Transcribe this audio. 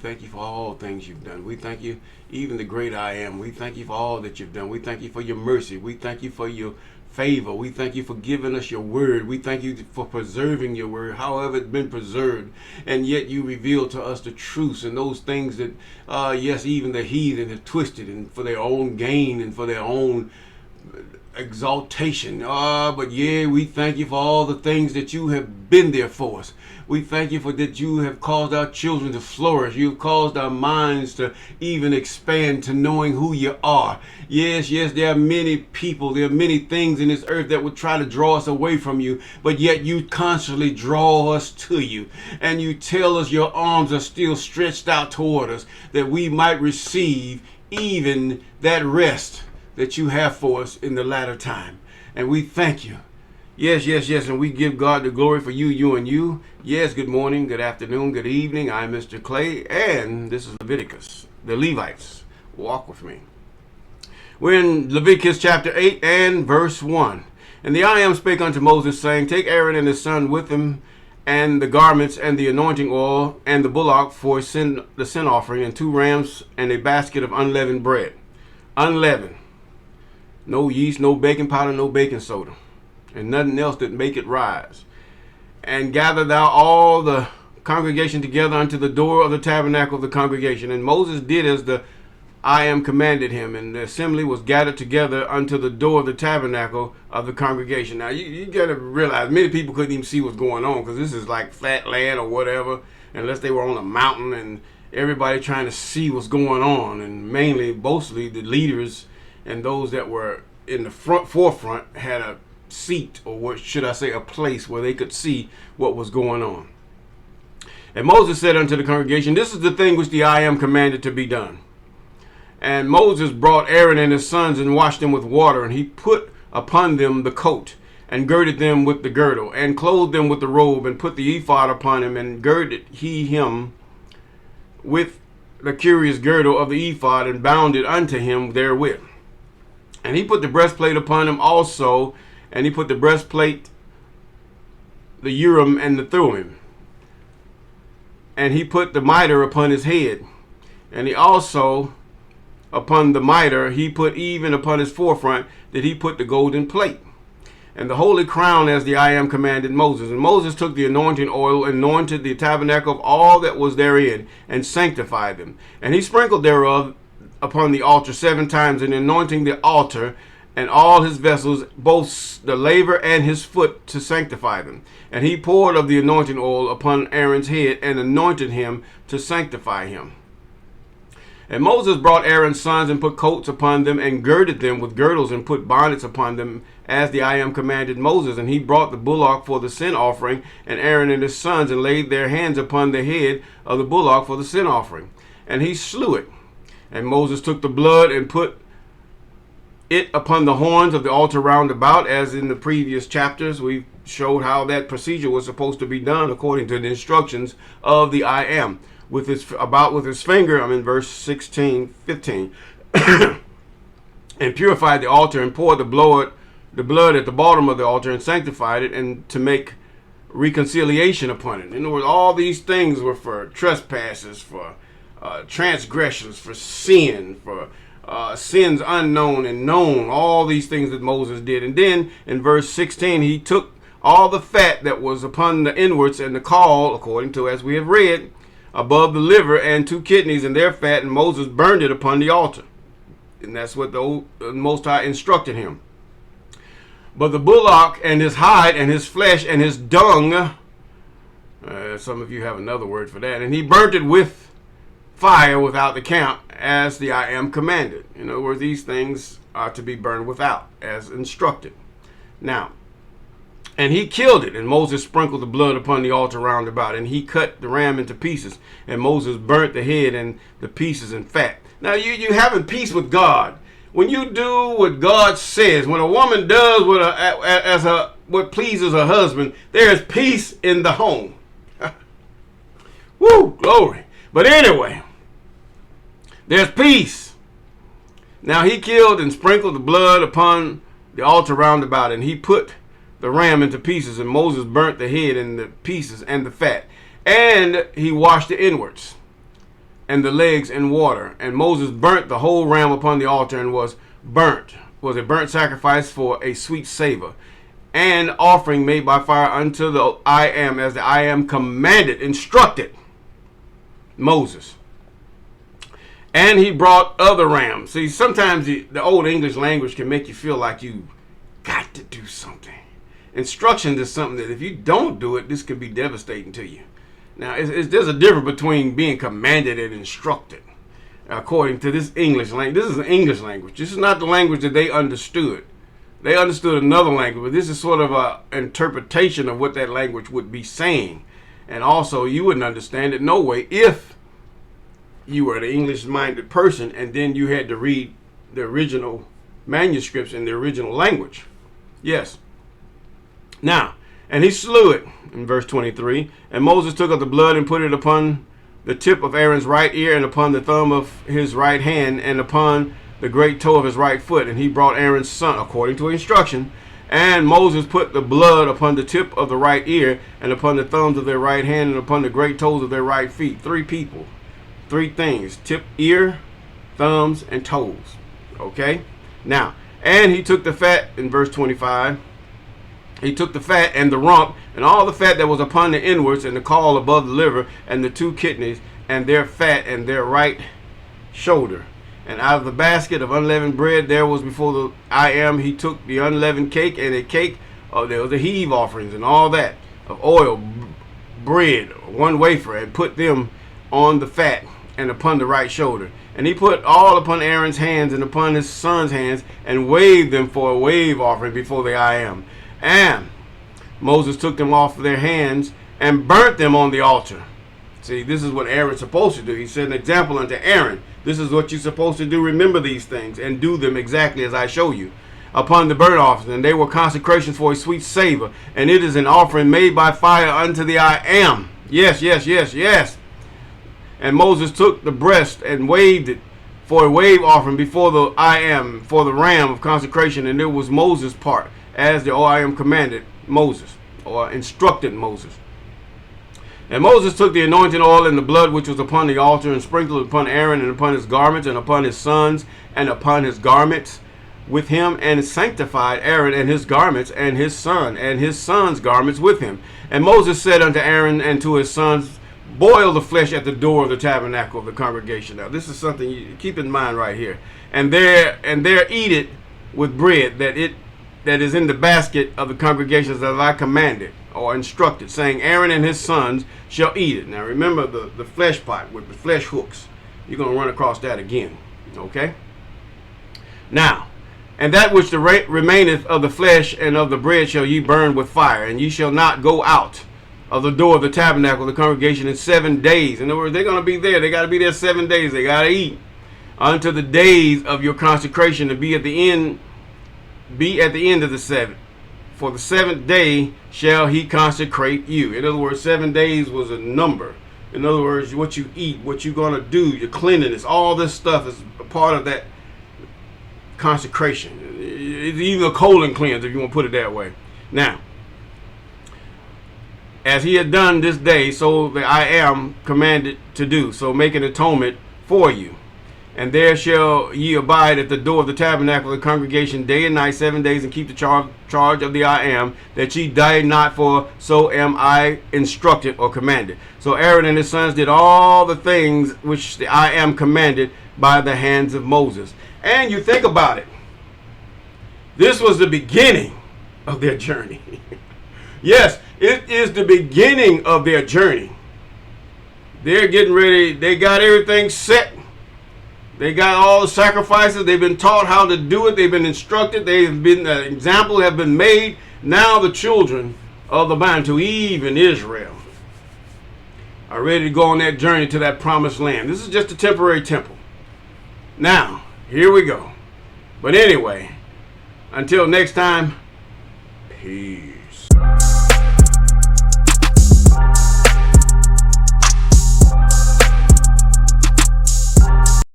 thank you for all things you've done. We thank you, even the great I am. We thank you for all that you've done. We thank you for your mercy. We thank you for your favor. We thank you for giving us your word. We thank you for preserving your word, however it's been preserved. And yet you reveal to us the truths and those things that, yes, even the heathen have twisted and for their own gain and for their own exaltation. But yeah, we thank you for all the things that you have been there for us. We thank you for that you have caused our children to flourish. You've caused our minds to even expand to knowing who you are. Yes, there are many people, there are many things in this earth that would try to draw us away from you, but yet you constantly draw us to you. And you tell us your arms are still stretched out toward us, that we might receive even that rest that you have for us in the latter time. And we thank you. Yes, and we give God the glory for you and you. Yes, good morning, good afternoon, good evening. I'm Mr. Clay, and this is Leviticus. The Levites, walk with me. We're in Leviticus Chapter 8 and verse 1. And the I Am spake unto Moses, saying, Take Aaron and his son with him, and the garments, and the anointing oil, and the bullock for the sin offering, and 2 rams, and a basket of unleavened bread. Unleavened. No yeast, no baking powder, no baking soda, and nothing else that make it rise. And gather thou all the congregation together unto the door of the tabernacle of the congregation. And Moses did as the I Am commanded him, and the assembly was gathered together unto the door of the tabernacle of the congregation. Now you got to realize many people couldn't even see what's going on, because this is like flat land or whatever, unless they were on a mountain, and everybody trying to see what's going on, and mostly the leaders and those that were in the forefront had a seat, or what should I say, a place where they could see what was going on. And Moses said unto the congregation, This is the thing which the I Am commanded to be done. And Moses brought Aaron and his sons and washed them with water, and he put upon them the coat, and girded them with the girdle, and clothed them with the robe, and put the ephod upon him, and girded he him with the curious girdle of the ephod, and bound it unto him therewith. And he put the breastplate upon him also, and he put the breastplate, the Urim and the Thummim. And he put the mitre upon his head. And he also, upon the mitre, he put even upon his forefront, that he put the golden plate. And the holy crown, as the I Am commanded Moses. And Moses took the anointing oil, and anointed the tabernacle of all that was therein, and sanctified them. And he sprinkled thereof upon the altar 7 times, and anointing the altar and all his vessels, both the laver and his foot, to sanctify them. And he poured of the anointing oil upon Aaron's head, and anointed him to sanctify him. And Moses brought Aaron's sons, and put coats upon them, and girded them with girdles, and put bonnets upon them, as the I Am commanded Moses. And he brought the bullock for the sin offering, and Aaron and his sons, and laid their hands upon the head of the bullock for the sin offering. And he slew it. And Moses took the blood, and put it upon the horns of the altar round about, as in the previous chapters. We showed how that procedure was supposed to be done according to the instructions of the I Am. With his finger, I'm in verse 15, and purified the altar, and poured the blood at the bottom of the altar, and sanctified it, and to make reconciliation upon it. In other words, all these things were for trespasses, for transgressions, for sin, for sins unknown and known, all these things that Moses did. And then in verse 16, he took all the fat that was upon the inwards, and the caul, according to as we have read, above the liver, and 2 kidneys and their fat, and Moses burned it upon the altar. And that's what the Most High instructed him. But the bullock, and his hide, and his flesh, and his dung, some of you have another word for that, and he burnt it with fire without the camp, as the I Am commanded. In other words, these things are to be burned without, as instructed. Now, and he killed it, and Moses sprinkled the blood upon the altar round about, and he cut the ram into pieces, and Moses burnt the head and the pieces in fat. Now you having peace with God. When you do what God says, when a woman does what pleases her husband, there is peace in the home. Woo, glory. But anyway, there's peace. Now he killed and sprinkled the blood upon the altar round about, and he put the ram into pieces, and Moses burnt the head and the pieces and the fat, and he washed the inwards. and the legs in water. And Moses burnt the whole ram upon the altar, and was a burnt sacrifice for a sweet savor, and offering made by fire unto the I am, as the I am commanded, instructed Moses. And he brought other rams. See, sometimes the Old English language can make you feel like you got to do something. Instructions is something that if you don't do it, this could be devastating to you. Now, there's a difference between being commanded and instructed, according to this English language. This is an English language. This is not the language that they understood. They understood another language, but this is sort of an interpretation of what that language would be saying. And also, you wouldn't understand it no way if you were an English-minded person and then you had to read the original manuscripts in the original language. Yes. Now, and he slew it, in verse 23, and Moses took of the blood and put it upon the tip of Aaron's right ear, and upon the thumb of his right hand, and upon the great toe of his right foot. And he brought Aaron's son, according to instruction. And Moses put the blood upon the tip of the right ear, and upon the thumbs of their right hand, and upon the great toes of their right feet. 3 people. 3 things: tip, ear, thumbs, and toes. Okay? Now, and he took the fat, in verse 25, he took the fat and the rump, and all the fat that was upon the inwards, and the caul above the liver, and the 2 kidneys, and their fat, and their right shoulder. And out of the basket of unleavened bread there was before the I am, he took the unleavened cake, and a cake, there was the heave offerings, and all that, of oil, bread, 1 wafer, and put them on the fat, and upon the right shoulder. And he put all upon Aaron's hands, and upon his son's hands, and waved them for a wave offering before the I am. And Moses took them off of their hands, and burnt them on the altar. See, this is what Aaron's supposed to do. He set an example unto Aaron. This is what you're supposed to do. Remember these things, and do them exactly as I show you. Upon the burnt offering, and they were consecrations for a sweet savor, and it is an offering made by fire unto the I am. Yes, yes, yes, yes. And Moses took the breast and waved it for a wave offering before the I am, for the ram of consecration, and it was Moses' part, as the I am commanded Moses, or instructed Moses. And Moses took the anointing oil and the blood which was upon the altar, and sprinkled it upon Aaron, and upon his garments, and upon his sons, and upon his garments with him, and sanctified Aaron and his garments, and his son, and his son's garments with him. And Moses said unto Aaron and to his sons, boil the flesh at the door of the tabernacle of the congregation. Now, this is something you keep in mind right here. And there eat it with bread that is in the basket of the congregations that I commanded, or instructed, saying, Aaron and his sons shall eat it. Now, remember the flesh pot with the flesh hooks. You're going to run across that again. Okay? Now, and that which remaineth of the flesh and of the bread shall ye burn with fire, and ye shall not go out of the door of the tabernacle of the congregation in 7 days. In other words, they're going to be there. They got to be there 7 days. They got to eat unto the days of your consecration, to be at the end of the 7th. For the 7th day shall he consecrate you. In other words, 7 days was a number. In other words, what you eat, what you're going to do, your cleanliness, all this stuff is a part of that consecration. It's even a colon cleanse, if you want to put it that way. Now, as he had done this day, so that I am commanded to do. So make an atonement for you. And there shall ye abide at the door of the tabernacle of the congregation day and night 7 days, and keep the charge of the I am, that ye die not, for so am I instructed or commanded. So Aaron and his sons did all the things which the I am commanded by the hands of Moses. And you think about it. This was the beginning of their journey. Yes, it is the beginning of their journey. They're getting ready. They got everything set. They got all the sacrifices. They've been taught how to do it. They've been instructed. They've been example have been made. Now the children of the Bantu, Eve and Israel, are ready to go on that journey to that promised land. This is just a temporary temple. Now, here we go. But anyway, until next time, peace.